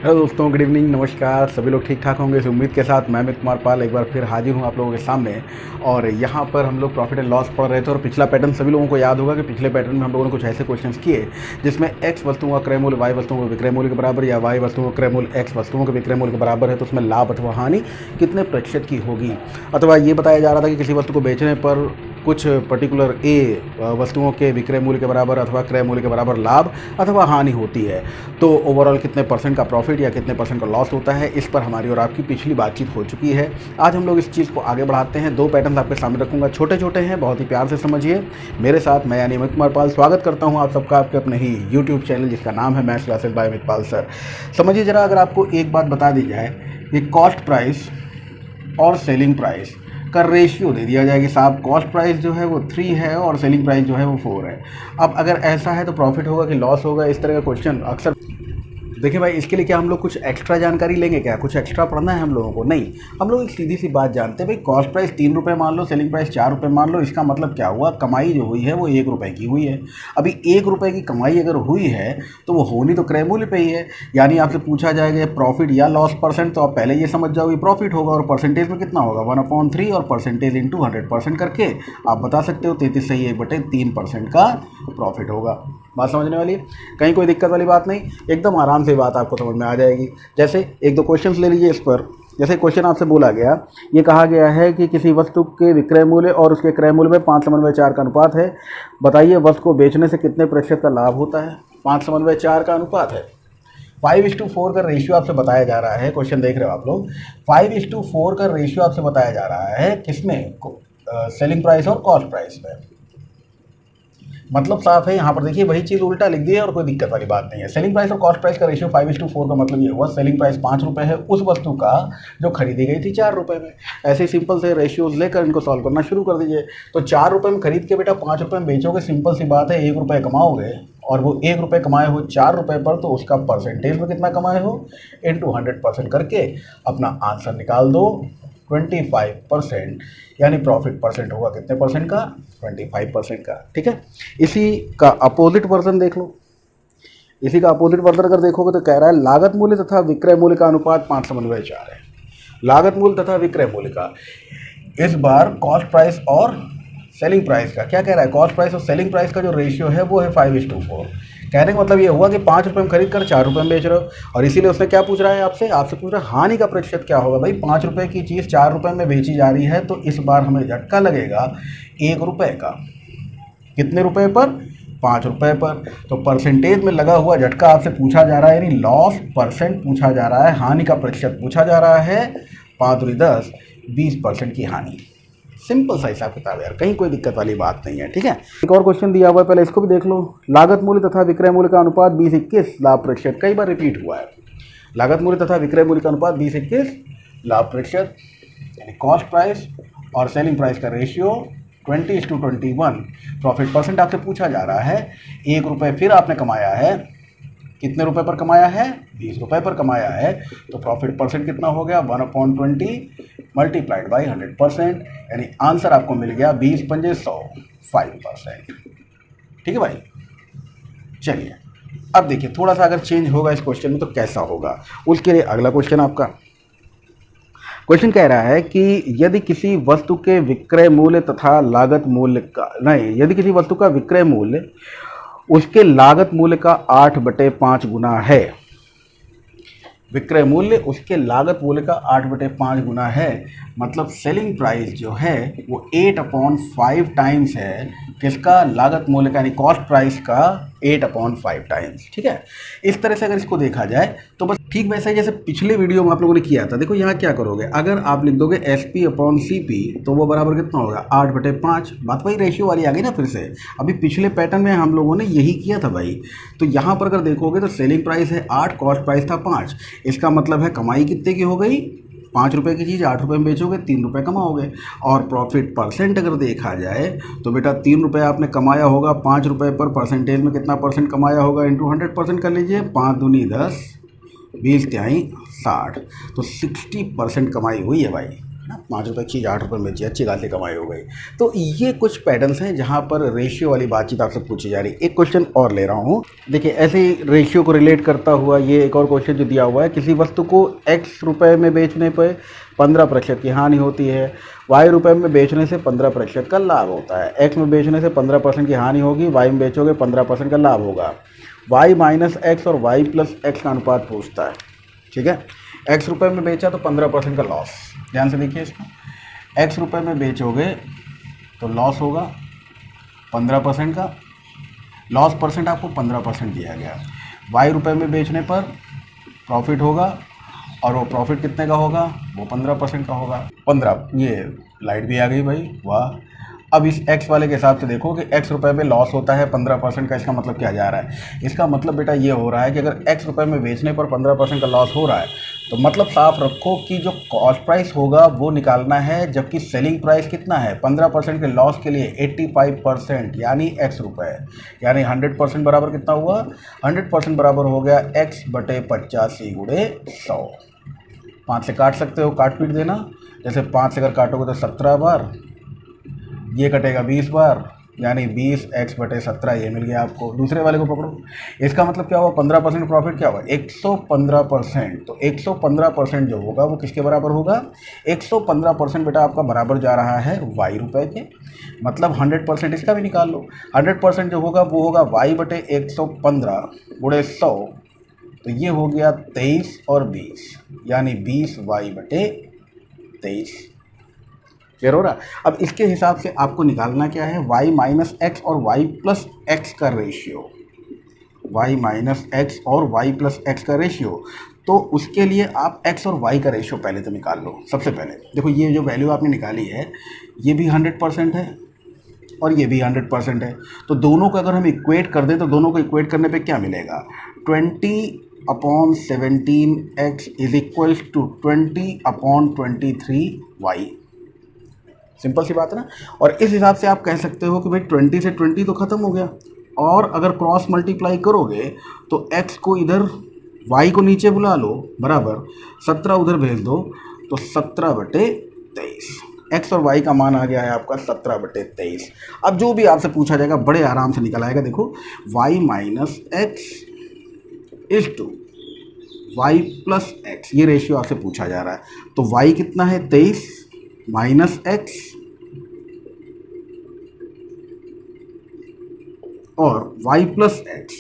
Hello दोस्तों, good evening, नमस्कार। सभी लोग ठीक ठाक होंगे इस उम्मीद के साथ। मैं अमित कुमार पाल एक बार फिर हाजिर हूँ आप लोगों के सामने। और यहाँ पर हम लोग प्रॉफिट एंड लॉस पढ़ रहे थे और पिछला पैटर्न सभी लोगों को याद होगा कि पिछले पैटर्न में हम लोगों ने कुछ ऐसे क्वेश्चंस किए जिसमें एक्स वस्तुओं का क्रय मूल्य वाई वस्तुओं के विक्रय मूल्य के बराबर या वाई वस्तुओं का क्रय मूल्य एक्स वस्तुओं के विक्रय मूल्य के बराबर है तो उसमें लाभ अथवा हानि कितने प्रतिशत की होगी। अथवा ये बताया जा रहा था कि किसी वस्तु को बेचने पर कुछ पर्टिकुलर ए वस्तुओं के विक्रय मूल्य के बराबर अथवा क्रय मूल्य के बराबर लाभ अथवा हानि होती है, तो ओवरऑल कितने परसेंट का प्रॉफिट या कितने परसेंट का लॉस होता है। इस पर हमारी और आपकी पिछली बातचीत हो चुकी है। आज हम लोग इस चीज़ को आगे बढ़ाते हैं। दो पैटर्न आपके सामने रखूंगा, छोटे छोटे हैं, बहुत ही प्यार से समझिए। मेरे साथ मैं यानी अमित कुमार पाल स्वागत करता हूं आप सबका आपके अपने ही यूट्यूब चैनल जिसका नाम है मैथ्स क्लासेस बाय अमित पाल सर। समझिए जरा, अगर आपको एक बात बता दी जाए कि कॉस्ट प्राइस और सेलिंग प्राइस का रेशियो दे दिया जाए कि साहब कॉस्ट प्राइस जो है वो 3 है और सेलिंग प्राइस जो है वो 4 है। अब अगर ऐसा है तो प्रॉफिट होगा कि लॉस होगा, इस तरह का क्वेश्चन अक्सर। देखिए भाई, इसके लिए क्या हम लोग कुछ एक्स्ट्रा जानकारी लेंगे? क्या कुछ एक्स्ट्रा पढ़ना है हम लोगों को? नहीं, हम लोग एक सीधी सी बात जानते हैं भाई। कॉस्ट प्राइस 3 रुपये मान लो, सेलिंग प्राइस 4 रुपये मान लो, इसका मतलब क्या हुआ? कमाई जो हुई है वो 1 रुपये की हुई है। अभी 1 रुपये की कमाई अगर हुई है तो वो होनी तो क्रय मूल्य पे ही है। यानी आपसे पूछा जाएगा प्रॉफिट या लॉस परसेंट, तो आप पहले ये समझ जाओ कि प्रॉफिट होगा और परसेंटेज में कितना होगा 1/3 और परसेंटेज इंटू 100% करके आप बता सकते हो 33 सही 1/3% का प्रॉफिट होगा। बात समझने वाली है, कहीं कोई दिक्कत वाली बात नहीं, एकदम आराम से बात आपको समझ में आ जाएगी। जैसे एक दो क्वेश्चंस ले लीजिए इस पर। जैसे क्वेश्चन आपसे बोला गया, ये कहा गया है कि किसी वस्तु के विक्रय मूल्य और उसके क्रय मूल्य में 5/4 का अनुपात है। बताइए वस्तु को बेचने से कितने प्रतिशत का लाभ होता है? 5/4 का अनुपात है। 5:4 का रेशियो आपसे बताया जा रहा है। क्वेश्चन देख रहे हो आप लोग, 5:4 का रेशियो आपसे बताया जा रहा है किसमें? सेलिंग प्राइस और कॉस्ट प्राइस में। मतलब साफ है, यहाँ पर देखिए वही चीज़ उल्टा लिख दी है और कोई दिक्कत वाली बात नहीं है। सेलिंग प्राइस और कॉस्ट प्राइस का रेशियो 5:4 का मतलब ये हुआ सेलिंग प्राइस 5 रुपये है उस वस्तु का जो खरीदी गई थी 4 रुपये में। ऐसे सिंपल से रेशियोज लेकर इनको सॉल्व करना शुरू कर दीजिए। तो 4 रुपये में खरीद के बेटा 5 रुपये में बेचोगे, सिंपल सी बात है, 1 रुपये कमाओगे और वो 1 रुपये कमाए हो 4 रुपये पर, तो उसका परसेंटेज में कितना कमाए हो इंटू 100% करके अपना आंसर निकाल दो 25%। यानी प्रॉफिट परसेंट होगा कितने परसेंट का? 25% का। ठीक है, इसी का अपोजिट वर्जन देख लो। इसी का अपोजिट वर्जन अगर देखोगे तो कह रहा है लागत मूल्य तथा विक्रय मूल्य का अनुपात 5/4 है। लागत मूल्य तथा विक्रय मूल्य का, इस बार कॉस्ट प्राइस और सेलिंग प्राइस का क्या कह रहा है? कॉस्ट प्राइस और सेलिंग प्राइस का जो रेशियो है वो है 5:4। कहने का मतलब ये हुआ कि 5 रुपये में खरीद कर 4 रुपये में बेच रहे हो। और इसीलिए उसने क्या पूछ रहा है आपसे पूछ रहा है हानि का प्रतिशत क्या होगा। भाई 5 रुपये की चीज़ 4 रुपये में बेची जा रही है तो इस बार हमें झटका लगेगा 1 रुपये का। कितने रुपए पर? 5 रुपये पर। तो परसेंटेज में लगा हुआ झटका आपसे पूछा जा रहा है, यानी लॉस परसेंट पूछा जा रहा है, हानि का प्रतिशत पूछा जा रहा है। 5 दूनी 10, 20% की हानि। सिंपल सा हिसाब किताब है यार, कहीं कोई दिक्कत वाली बात नहीं है। ठीक है, एक और क्वेश्चन दिया हुआ है, पहले इसको भी देख लो। लागत मूल्य तथा विक्रय मूल्य का अनुपात 20-21 लाभ प्रतिशत, कई बार रिपीट हुआ है। लागत मूल्य तथा विक्रय मूल्य का अनुपात 20-21 लाभ प्रतिशत, यानी कॉस्ट प्राइस और सेलिंग प्राइस का रेशियो 20:21। प्रॉफिट परसेंट आपसे पूछा जा रहा है। 1 रुपये फिर आपने कमाया है, कितने रुपए पर कमाया है? 20 रुपये पर कमाया है। तो प्रॉफिट परसेंट कितना हो गया? 1/20 मल्टीप्लाइड बाई 100%, यानी आंसर आपको मिल गया 20×5 100, 5%। ठीक है भाई, चलिए अब देखिए थोड़ा सा अगर चेंज होगा इस क्वेश्चन में तो कैसा होगा, उसके लिए अगला क्वेश्चन आपका। क्वेश्चन कह रहा है कि यदि किसी वस्तु के विक्रय मूल्य तथा लागत मूल्य का यदि किसी वस्तु का विक्रय मूल्य उसके लागत मूल्य का 8/5 गुना है। विक्रय मूल्य उसके लागत मूल्य का 8/5 गुना है, मतलब सेलिंग प्राइस जो है वो 8/5 टाइम्स है किसका? लागत मूल्य का, यानी कॉस्ट प्राइस का 8/5 टाइम्स। ठीक है, इस तरह से अगर इसको देखा जाए तो बस ठीक वैसा ही जैसे पिछले वीडियो में आप लोगों ने किया था। देखो यहाँ क्या करोगे, अगर आप लिख दोगे SP/CP तो वो बराबर कितना होगा? 8/5। बात वही रेशियो वाली आ गई ना फिर से। अभी पिछले पैटर्न में हम लोगों ने यही किया था भाई। तो यहाँ पर अगर देखोगे तो सेलिंग प्राइस है 8, कॉस्ट प्राइस था 5। इसका मतलब है कमाई कितने की हो गई? 5 रुपये की चीज़ 8 रुपये में बेचोगे 3 रुपये कमाओगे। और प्रॉफिट परसेंट अगर देखा जाए तो बेटा 3 रुपये आपने कमाया होगा 5 रुपये पर, परसेंटेज में कितना परसेंट कमाया होगा इंटू 100% कर लीजिए। 5 दूनी 10, 20 तिहाई 60, तो 60% कमाई हुई है भाई। ना, 5 रुपये की चीज़ 8 रुपये में बेची, अच्छी खासी कमाई हो गई। तो ये कुछ पैटर्न्स हैं जहाँ पर रेशियो वाली बातचीत आपसे पूछी जा रही है। एक क्वेश्चन और ले रहा हूँ, देखिए ऐसे ही रेशियो को रिलेट करता हुआ ये एक और क्वेश्चन जो दिया हुआ है, किसी वस्तु को x रुपये में बेचने पर 15% की हानि होती है, y रुपये में बेचने से 15% का लाभ होता है। x में बेचने से 15% की हानि होगी, y में बेचोगे 15% का लाभ होगा। y माइनस एक्स और y प्लस एक्स का अनुपात पूछता है, ठीक है। x रुपये में बेचा तो 15% का लॉस, ध्यान से देखिए इसको, x रुपये में बेचोगे तो लॉस होगा 15% का, लॉस परसेंट आपको 15% दिया गया। y रुपये में बेचने पर प्रॉफिट होगा, और वो प्रॉफिट कितने का होगा, वो 15% का होगा। 15, ये लाइट भी आ गई भाई, वाह। अब इस x वाले के हिसाब से देखो कि x रुपये में लॉस होता है 15% का, इसका मतलब क्या जा रहा है, इसका मतलब बेटा ये हो रहा है कि अगर x रुपये में बेचने पर 15% का लॉस हो रहा है तो मतलब साफ रखो कि जो कॉस्ट प्राइस होगा वो निकालना है, जबकि सेलिंग प्राइस कितना है 15% के लॉस के लिए 85% यानी x रुपये, यानी 100% बराबर कितना हुआ, 100% बराबर हो गया x बटे 85 गुणे 100। 5 से काट सकते हो, काट पीट देना, जैसे 5 से अगर काटोगे तो 17 बार, ये कटेगा 20 बार, यानी 20x बटे 17 ये मिल गया आपको। दूसरे वाले को पकड़ो, इसका मतलब क्या हुआ, 15% प्रॉफिट क्या हुआ, 115%। तो 115% जो होगा वो किसके बराबर होगा, 115% बेटा आपका बराबर जा रहा है y रुपये के, मतलब 100% इसका भी निकाल लो। 100% जो होगा वो होगा y बटे 115 गुणे 100, तो ये हो गया 23 और 20, यानी 20y बटे 23। क्लियर हो रहा। अब इसके हिसाब से आपको निकालना क्या है, y माइनस एक्स और y प्लस एक्स का रेशियो, y माइनस एक्स और y प्लस एक्स का रेशियो। तो उसके लिए आप x और y का रेशियो पहले तो निकाल लो। सबसे पहले देखो, ये जो वैल्यू आपने निकाली है ये भी 100% है और ये भी 100% है, तो दोनों को अगर हम इक्वेट कर दें तो दोनों को इक्वेट करने पे क्या मिलेगा, 20/17x is equals to 20/23y। Simple सी बात है ना। और इस हिसाब से आप कह सकते हो कि भाई 20 से 20 तो ख़त्म हो गया, और अगर क्रॉस मल्टीप्लाई करोगे तो x को इधर, y को नीचे बुला लो, बराबर 17 उधर भेज दो, तो 17/23। x और y का मान आ गया है आपका 17/23। अब जो भी आपसे पूछा जाएगा बड़े आराम से निकल आएगा। देखो, y minus x is to y plus x, ये रेशियो आपसे पूछा जा रहा है। तो y कितना है 23 माइनस एक्स और y प्लस एक्स।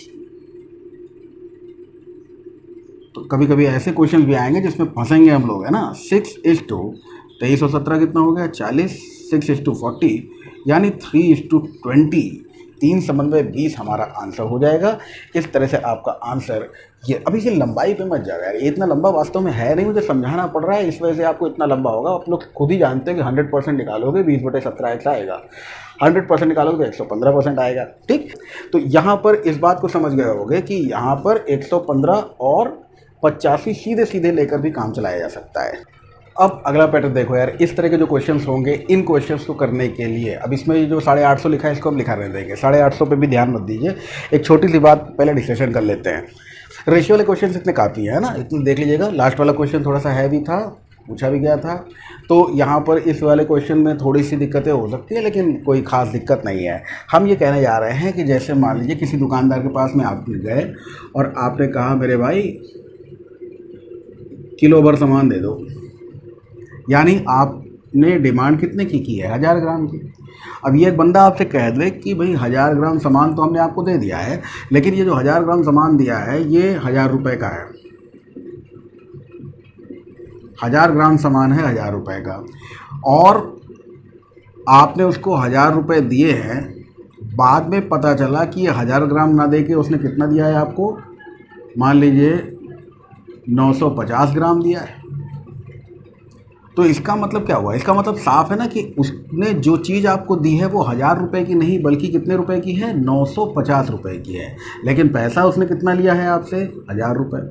तो कभी कभी ऐसे क्वेश्चन भी आएंगे जिसमें फंसेंगे हम लोग, है ना। 6:23 और 17 कितना हो गया 40, 6:40 यानी 3:20, 3 समन्वय 20 हमारा आंसर हो जाएगा। इस तरह से आपका आंसर ये। अभी से लंबाई पे मत जाओ यार, ये इतना लंबा वास्तव में है नहीं, मुझे समझाना पड़ रहा है, इस वजह से आपको इतना लंबा होगा। आप लोग खुद ही जानते हैं कि 100% निकालोगे 20/17 ऐसा आएगा, 100% निकालोगे तो 115% आएगा, ठीक। तो यहाँ पर इस बात को समझ गए होगे कि यहाँ पर 115 और 85 सीधे सीधे लेकर भी काम चलाया जा सकता है। अब अगला पैटर्न देखो यार, इस तरह के जो क्वेश्चंस होंगे, इन क्वेश्चंस को करने के लिए अब इसमें जो 850 लिखा है इसको हम लिखा रहने देंगे, 850 पे भी ध्यान मत दीजिए। एक छोटी सी बात पहले डिस्कशन कर लेते हैं। रेशियो वाले क्वेश्चन इतने काफ़ी है ना, इतने देख लीजिएगा। लास्ट वाला क्वेश्चन थोड़ा सा हैवी था, पूछा भी गया था, तो यहाँ पर इस वाले क्वेश्चन में थोड़ी सी दिक्कतें हो सकती है, लेकिन कोई ख़ास दिक्कत नहीं है। हम ये कहने जा रहे हैं कि जैसे मान लीजिए किसी दुकानदार के पास में आप गए और आपने कहा मेरे भाई किलो भर सामान दे दो, यानी आपने डिमांड कितने की है 1000 ग्राम की। अब ये एक बंदा आपसे कह दे कि भाई 1000 ग्राम सामान तो हमने आपको दे दिया है, लेकिन ये जो 1000 ग्राम सामान दिया है ये 1000 रुपये का है, 1000 ग्राम सामान है 1000 रुपये का, और आपने उसको 1000 रुपये दिए हैं। बाद में पता चला कि ये 1000 ग्राम ना दे के उसने कितना दिया है आपको, मान लीजिए 950 ग्राम दिया है। तो इसका मतलब क्या हुआ, इसका मतलब साफ है ना कि उसने जो चीज़ आपको दी है वो 1000 रुपये की नहीं बल्कि कितने रुपए की है, 950 रुपये की है। लेकिन पैसा उसने कितना लिया है आपसे, 1000 रुपये।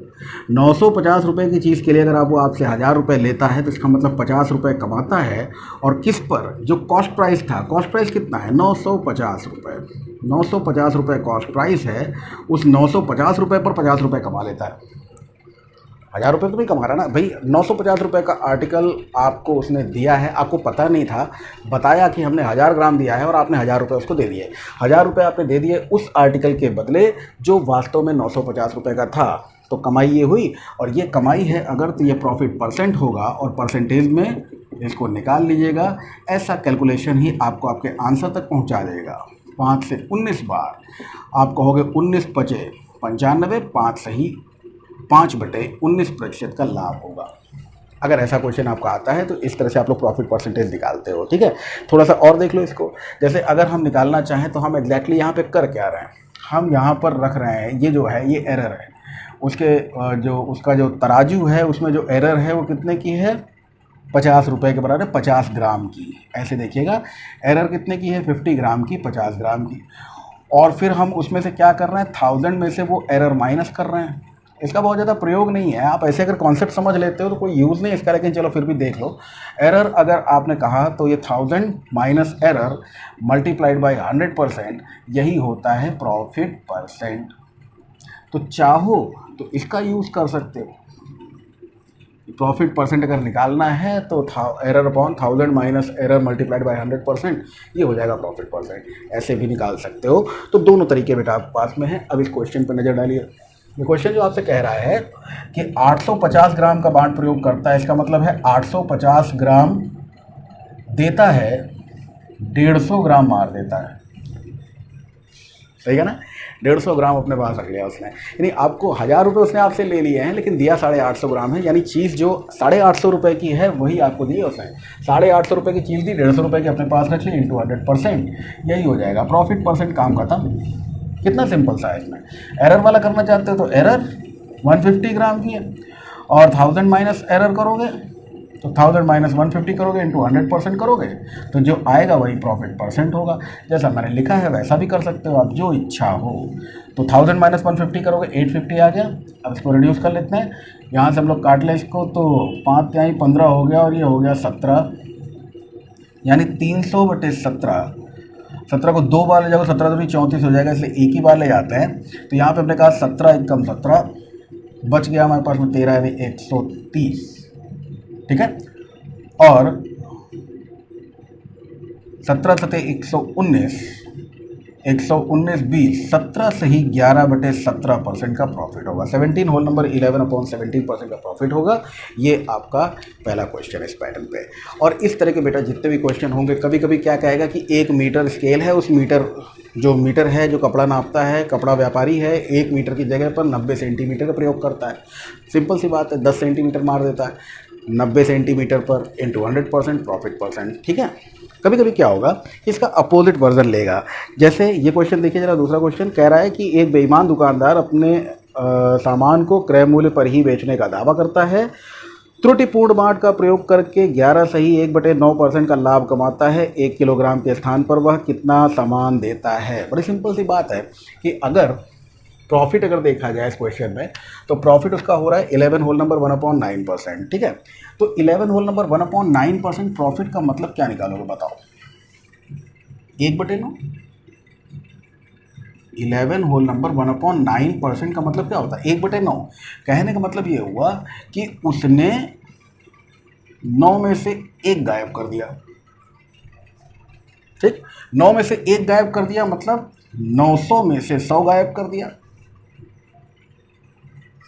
950 रुपये की चीज़ के लिए अगर वो आपसे 1000 रुपये लेता है तो इसका मतलब 50 रुपये कमाता है। और किस पर, जो कॉस्ट प्राइस था, कॉस्ट प्राइस कितना है 950 रुपये, 950 रुपये कॉस्ट प्राइस है, उस 950 रुपये पर 50 रुपये कमा लेता है। 1000 रुपये तो नहीं कमा रहा ना भाई। 950 रुपये का आर्टिकल आपको उसने दिया है, आपको पता नहीं था, बताया कि हमने 1000 ग्राम दिया है और आपने 1000 रुपये उसको दे दिए। 1000 रुपये आपने दे दिए उस आर्टिकल के बदले जो वास्तव में 950 रुपये का था। तो कमाई ये हुई, और ये कमाई है अगर तो ये प्रॉफिट परसेंट होगा और परसेंटेज में इसको निकाल लीजिएगा। ऐसा कैलकुलेशन ही आपको आपके आंसर तक पहुंचा देगा। 5 से 19 बार आप कहोगे 19 पचे 95, 5 सही 5/19% का लाभ होगा। अगर ऐसा क्वेश्चन आपका आता है तो इस तरह से आप लोग प्रॉफिट परसेंटेज निकालते हो। ठीक है, थोड़ा सा और देख लो इसको। जैसे अगर हम निकालना चाहें तो हम एग्जैक्टली यहाँ पे कर क्या रहे हैं, हम यहाँ पर रख रहे हैं ये जो है ये एरर है, उसके उसका जो तराजू है उसमें जो एरर है वो कितने की है, 50 रुपये के बराबर, 50 ग्राम की। ऐसे देखिएगा एरर कितने की है, 50 ग्राम की, 50 ग्राम की। और फिर हम उसमें से क्या कर रहे हैं, 1000 में से वो एरर माइनस कर रहे हैं। इसका बहुत ज़्यादा प्रयोग नहीं है, आप ऐसे अगर कॉन्सेप्ट समझ लेते हो तो कोई यूज़ नहीं इसका, लेकिन चलो फिर भी देख लो। एरर अगर आपने कहा तो ये 1000 माइनस एरर मल्टीप्लाइड बाय 100%, यही होता है प्रॉफिट परसेंट। तो चाहो तो इसका यूज़ कर सकते हो। प्रॉफिट परसेंट अगर निकालना है तो error upon 1000 minus error multiplied by 100%, ये हो जाएगा प्रॉफिट परसेंट। ऐसे भी निकाल सकते हो। तो दोनों तरीके बेटा आपके पास में है। अब इस क्वेश्चन पर नज़र डालिए। ये क्वेश्चन जो आपसे कह रहा है कि 850 ग्राम का बांट प्रयोग करता है, इसका मतलब है 850 ग्राम देता है, 150 ग्राम मार देता है। सही है ना, 150 ग्राम अपने पास रख लिया उसने। यानी आपको 1000 रुपये उसने आपसे ले लिए हैं, लेकिन दिया 850 ग्राम है। यानी चीज़ जो 850 रुपये की है वही आपको दी है उसने। 850 रुपये की चीज़ दी, 150 रुपये की अपने पास रख ली, इंटू 100%, यही हो जाएगा प्रॉफिट परसेंट। काम खत्म। कितना सिंपल सा है। इसमें एरर वाला करना चाहते हो तो एरर 150 ग्राम की है, और 1000 माइनस एरर करोगे तो 1000 माइनस 150 करोगे, इंटू 100% करोगे, तो जो आएगा वही प्रॉफिट परसेंट होगा। जैसा मैंने लिखा है वैसा भी कर सकते हो आप, जो इच्छा हो। तो 1000 माइनस 150 करोगे, 850 आ गया। अब इसको रिड्यूस कर लेते हैं, यहाँ से हम लोग काट लें इसको, तो 5 या 15 हो गया, और ये हो गया 17, यानी 300/17। 17 को 2 बार ले जाओ, 17 दूनी 34 हो जाएगा, इसलिए एक ही बार ले जाते हैं। तो यहाँ पे हमने कहा 17 एकम 17, बच गया हमारे पास में 13 यानी 130। ठीक है, और 17 सते 119, 119 20, 17 से ही 11/17% का प्रॉफिट होगा। 17 होल नंबर 11/17% का प्रॉफिट होगा। ये आपका पहला क्वेश्चन है इस पैटर्न पे। और इस तरह के बेटा जितने भी क्वेश्चन होंगे, कभी कभी क्या कहेगा कि 1 मीटर स्केल है, उस मीटर है जो कपड़ा नापता है, कपड़ा व्यापारी है, 1 मीटर की जगह पर 90 सेंटीमीटर का प्रयोग करता है। सिंपल सी बात है, 10 सेंटीमीटर मार देता है, 90 सेंटीमीटर पर इंटू 100% प्रॉफिट परसेंट। ठीक है, कभी कभी क्या होगा, इसका अपोजिट वर्जन लेगा। जैसे ये क्वेश्चन देखिए जरा, दूसरा क्वेश्चन कह रहा है कि एक बेईमान दुकानदार अपने सामान को क्रय मूल्य पर ही बेचने का दावा करता है, त्रुटिपूर्ण बांट का प्रयोग करके 11 सही 1/9% का लाभ कमाता है। 1 किलोग्राम के स्थान पर वह कितना सामान देता है। बड़ी सिंपल सी बात है कि अगर प्रॉफिट अगर देखा जाए इस क्वेश्चन में, तो प्रॉफिट उसका हो रहा है 11 होल नंबर 1/9%। ठीक है, तो 11 होल नंबर 1/9% प्रॉफिट का मतलब क्या निकालोगे बताओ, 1/9। 11 होल नंबर 1/9% का मतलब क्या होता है, 1/9। कहने का मतलब ये हुआ कि उसने 9 में से 1 गायब कर दिया। ठीक, 9 में से 1 गायब कर दिया मतलब 900 में से 100 गायब कर दिया।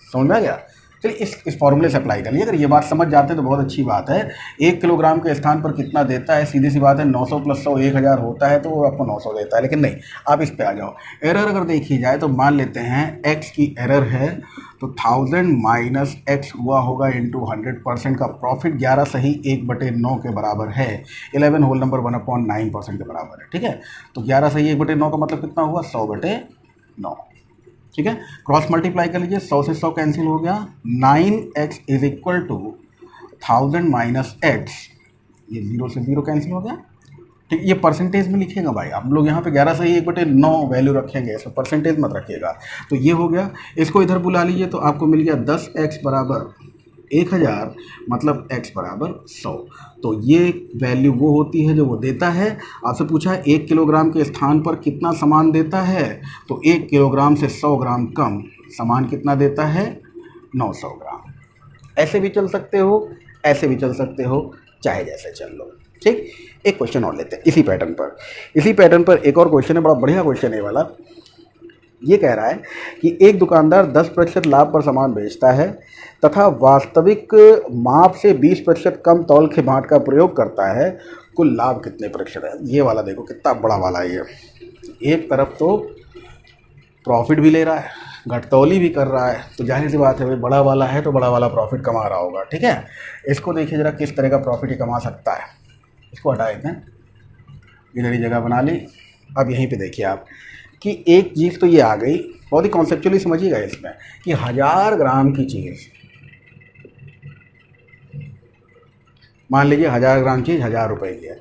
समझ में आ गया। चलिए इस फॉर्मूले से अप्लाई करिए। अगर ये बात समझ जाते हैं तो बहुत अच्छी बात है। 1 किलोग्राम के स्थान पर कितना देता है, सीधी सी बात है, 900 + 100 1000 होता है, तो वो आपको 900 देता है। लेकिन नहीं, आप इस पे आ जाओ। एरर अगर देखी जाए तो मान लेते हैं x की एरर है, तो 1000 माइनस x हुआ होगा इंटू 100% का प्रॉफिट 11 सही 1/9 के बराबर है। 11 होल नंबर 1/9% के बराबर है। ठीक है, तो 11 सही 1/9 का मतलब कितना हुआ, 100/9। ठीक है, क्रॉस मल्टीप्लाई कर लीजिए, 100 से 100 कैंसिल हो गया, 9x is equal to 1000 minus x, ये 0 से 0 कैंसिल हो गया। ठीक, ये परसेंटेज में लिखिएगा भाई, आप लोग यहाँ पे 11 से 1/9 वैल्यू रखेंगे, इसमें परसेंटेज मत रखिएगा। तो ये हो गया, इसको इधर बुला लीजिए, तो आपको मिल गया 10x बराबर 1000, मतलब x बराबर 100। तो ये वैल्यू वो होती है जो वो देता है। आपसे पूछा है 1 किलोग्राम के स्थान पर कितना सामान देता है, तो 1 किलोग्राम से 100 ग्राम कम सामान कितना देता है, 900 ग्राम। ऐसे भी चल सकते हो, ऐसे भी चल सकते हो, चाहे जैसे चल लो। ठीक, एक क्वेश्चन और लेते हैं इसी पैटर्न पर एक और क्वेश्चन है, बड़ा बढ़िया क्वेश्चन है ये वाला। ये कह रहा है कि एक दुकानदार 10% लाभ पर सामान बेचता है तथा वास्तविक माप से 20% कम तौल के भाट का प्रयोग करता है, कुल लाभ कितने प्रतिशत है। ये वाला देखो कितना बड़ा वाला है ये। एक तरफ तो प्रॉफिट भी ले रहा है, घटतौली भी कर रहा है, तो जाहिर सी बात है भाई बड़ा वाला है तो बड़ा वाला प्रॉफिट कमा रहा होगा। ठीक है, इसको देखिए ज़रा किस तरह का प्रॉफिट ही कमा सकता है। इसको हटा देते हैं, इधर ही जगह बना ली। अब यहीं पे देखिए आप कि एक चीज़ तो ये आ गई, बहुत ही कॉन्सेप्चुअली समझिएगा इसमें, कि 1000 ग्राम की चीज़, मान लीजिए 1000 ग्राम चीज़ 1000 रुपये की है,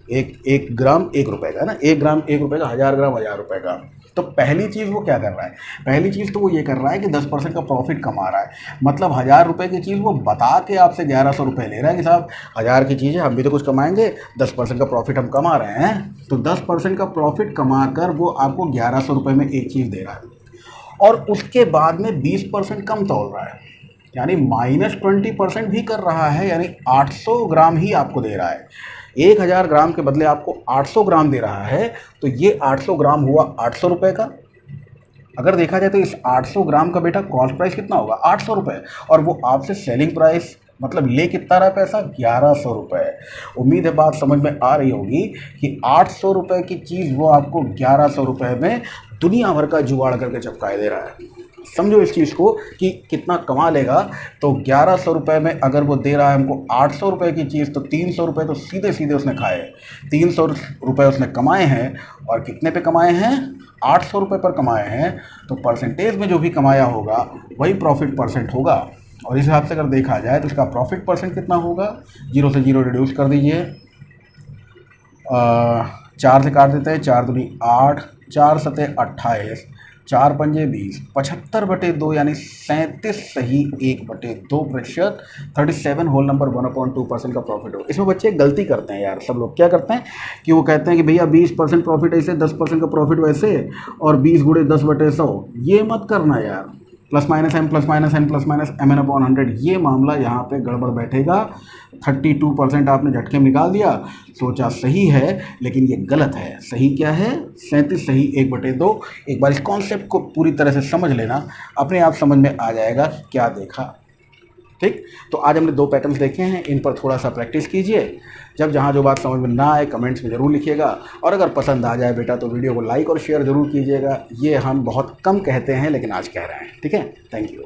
एक ग्राम 1 रुपये का ना, 1 ग्राम 1 रुपये का, 1000 ग्राम 1000 रुपये का। तो पहली चीज़ वो क्या कर रहा है, पहली चीज़ तो वो ये कर रहा है कि 10% का प्रॉफिट कमा रहा है। मतलब 1000 रुपये की चीज़ वो बता के आपसे 1100 रुपये ले रहा है कि साहब 1000 की चीज़ है, हम भी तो कुछ कमाएंगे, 10% का प्रॉफिट हम कमा रहे हैं। तो 10% का प्रॉफिट कमा कर वो आपको 1100 रुपये में एक चीज़ दे रहा है, और उसके बाद में 20% कम तोल रहा है, यानी -20% भी कर रहा है, यानी 800 ग्राम ही आपको दे रहा है। 1000 ग्राम के बदले आपको 800 ग्राम दे रहा है, तो ये 800 ग्राम हुआ 800 रुपये का। अगर देखा जाए तो इस 800 ग्राम का बेटा कॉस्ट प्राइस कितना होगा, 800 रुपये, और वो आपसे सेलिंग प्राइस मतलब ले कितना रहा है पैसा, 1100 रुपये। उम्मीद है बात समझ में आ रही होगी कि 800 रुपये की चीज़ वो आपको 1100 रुपये में दुनिया भर का जुगाड़ करके चपकाए दे रहा है। समझो इस चीज़ को कि कितना कमा लेगा। तो 1100 रुपये में अगर वो दे रहा है हमको 800 रुपये की चीज़, तो 300 रुपये तो सीधे सीधे उसने खाए। 300 रुपये उसने कमाए हैं, और कितने पे कमाए हैं, 800 रुपये पर कमाए हैं। तो परसेंटेज में जो भी कमाया होगा वही प्रॉफिट परसेंट होगा। और इस हिसाब से अगर देखा जाए तो इसका प्रॉफिट परसेंट कितना होगा, 0 से 0 रिड्यूस कर दीजिए, 4 से काट देते हैं, 4 दूनी 8, 4 सते 28, 4 पंजे 20, 75/2 यानी 37 सही 1/2%, 37 होल नंबर 1/2% का प्रॉफिट हो। इसमें बच्चे गलती करते हैं यार, सब लोग क्या करते हैं कि वो कहते हैं कि भैया 20% प्रॉफिट ऐसे, 10% का प्रॉफिट वैसे, और 20 गुणे 10/100। ये मत करना यार, +- m +- mn/100, ये मामला यहाँ पे गड़बड़ बैठेगा। 32% आपने झटके में निकाल दिया, सोचा सही है, लेकिन ये गलत है। सही क्या है, 37 सही 1/2। एक बार इस कॉन्सेप्ट को पूरी तरह से समझ लेना, अपने आप समझ में आ जाएगा क्या देखा। ठीक, तो आज हमने 2 पैटर्न्स देखे हैं, इन पर थोड़ा सा प्रैक्टिस कीजिए। जब जहाँ जो बात समझ में ना आए कमेंट्स में ज़रूर लिखिएगा, और अगर पसंद आ जाए बेटा तो वीडियो को लाइक और शेयर ज़रूर कीजिएगा। ये हम बहुत कम कहते हैं लेकिन आज कह रहे हैं। ठीक है, थैंक यू।